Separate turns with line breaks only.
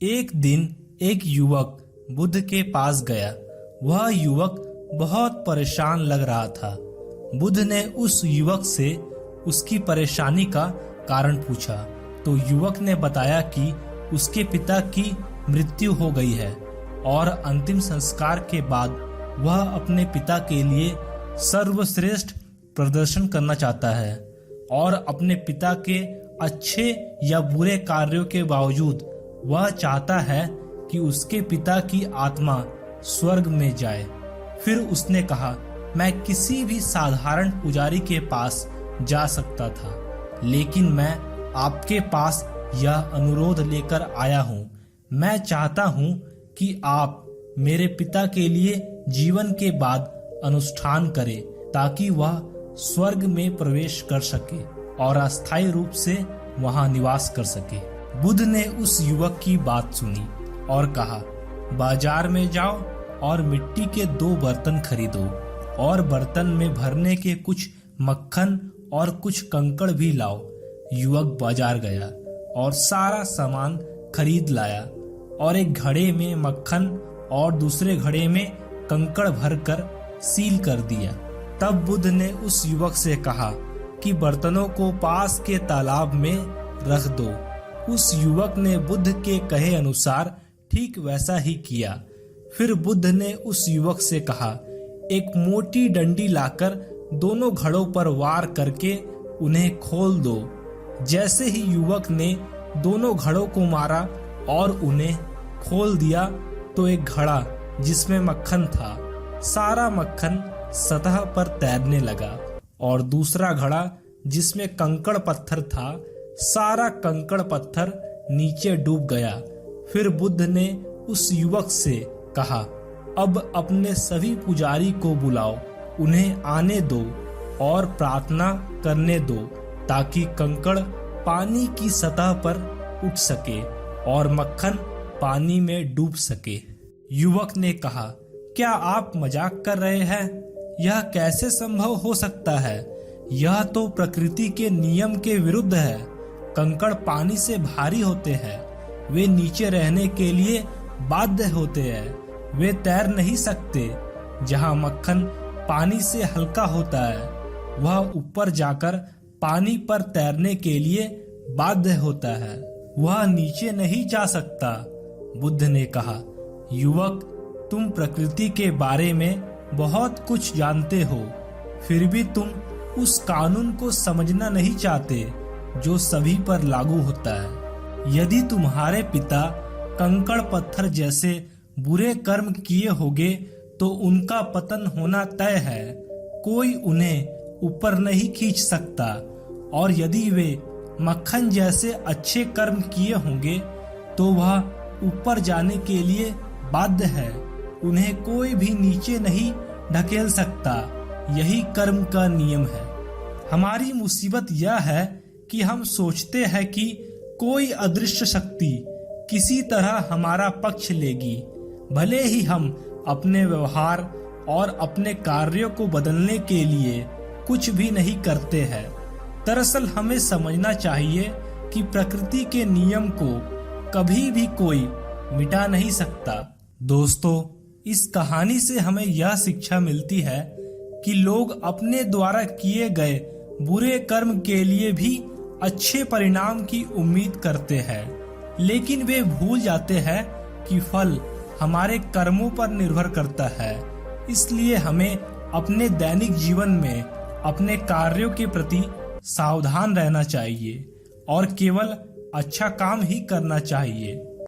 एक दिन एक युवक बुद्ध के पास गया। वह युवक बहुत परेशान लग रहा था। बुद्ध ने उस युवक से उसकी परेशानी का कारण पूछा तो युवक ने बताया कि उसके पिता की मृत्यु हो गई है और अंतिम संस्कार के बाद वह अपने पिता के लिए सर्वश्रेष्ठ प्रदर्शन करना चाहता है और अपने पिता के अच्छे या बुरे कार्यों के बावजूद वह चाहता है कि उसके पिता की आत्मा स्वर्ग में जाए। फिर उसने कहा, मैं किसी भी साधारण पुजारी के पास जा सकता था, लेकिन मैं आपके पास यह अनुरोध लेकर आया हूँ। मैं चाहता हूँ कि आप मेरे पिता के लिए जीवन के बाद अनुष्ठान करें ताकि वह स्वर्ग में प्रवेश कर सके और अस्थायी रूप से वहां निवास कर सके। बुद्ध ने उस युवक की बात सुनी और कहा, बाजार में जाओ और मिट्टी के 2 बर्तन खरीदो और बर्तन में भरने के कुछ मक्खन और कुछ कंकड़ भी लाओ। युवक बाजार गया और सारा सामान खरीद लाया और एक घड़े में मक्खन और दूसरे घड़े में कंकड़ भरकर सील कर दिया। तब बुद्ध ने उस युवक से कहा कि बर्तनों को पास के तालाब में रख दो। उस युवक ने बुद्ध के कहे अनुसार ठीक वैसा ही किया। फिर बुद्ध ने उस युवक से कहा, एक मोटी डंडी लाकर दोनों घड़ों पर वार करके उन्हें खोल दो। जैसे ही युवक ने दोनों घड़ों को मारा और उन्हें खोल दिया तो एक घड़ा जिसमें मक्खन था, सारा मक्खन सतह पर तैरने लगा और दूसरा घड़ा जिसमें कंकड़ पत्थर था, सारा कंकड़ पत्थर नीचे डूब गया। फिर बुद्ध ने उस युवक से कहा, अब अपने सभी पुजारी को बुलाओ, उन्हें आने दो और प्रार्थना करने दो ताकि कंकड़ पानी की सतह पर उठ सके और मक्खन पानी में डूब सके। युवक ने कहा, क्या आप मजाक कर रहे हैं? यह कैसे संभव हो सकता है? यह तो प्रकृति के नियम के विरुद्ध है। कंकड़ पानी से भारी होते हैं, वे नीचे रहने के लिए बाध्य होते हैं, वे तैर नहीं सकते। जहाँ मक्खन पानी से हल्का होता है, वह ऊपर जाकर पानी पर तैरने के लिए बाध्य होता है, वह नीचे नहीं जा सकता। बुद्ध ने कहा, युवक, तुम प्रकृति के बारे में बहुत कुछ जानते हो, फिर भी तुम उस कानून को समझना नहीं चाहते जो सभी पर लागू होता है। यदि तुम्हारे पिता कंकड़ पत्थर जैसे बुरे कर्म किए होगे तो उनका पतन होना तय है, कोई उन्हें ऊपर नहीं खींच सकता। और यदि वे मक्खन जैसे अच्छे कर्म किए होंगे तो वह ऊपर जाने के लिए बाध्य है, उन्हें कोई भी नीचे नहीं ढकेल सकता। यही कर्म का नियम है। हमारी मुसीबत यह है कि हम सोचते हैं कि कोई अदृश्य शक्ति किसी तरह हमारा पक्ष लेगी, भले ही हम अपने व्यवहार और अपने कार्यों को बदलने के लिए कुछ भी नहीं करते हैं। दरअसल हमें समझना चाहिए कि प्रकृति के नियम को कभी भी कोई मिटा नहीं सकता। दोस्तों, इस कहानी से हमें यह शिक्षा मिलती है कि लोग अपने द्वारा किए गए बुरे कर्म के लिए भी अच्छे परिणाम की उम्मीद करते हैं, लेकिन वे भूल जाते हैं कि फल हमारे कर्मों पर निर्भर करता है। इसलिए हमें अपने दैनिक जीवन में अपने कार्यों के प्रति सावधान रहना चाहिए और केवल अच्छा काम ही करना चाहिए।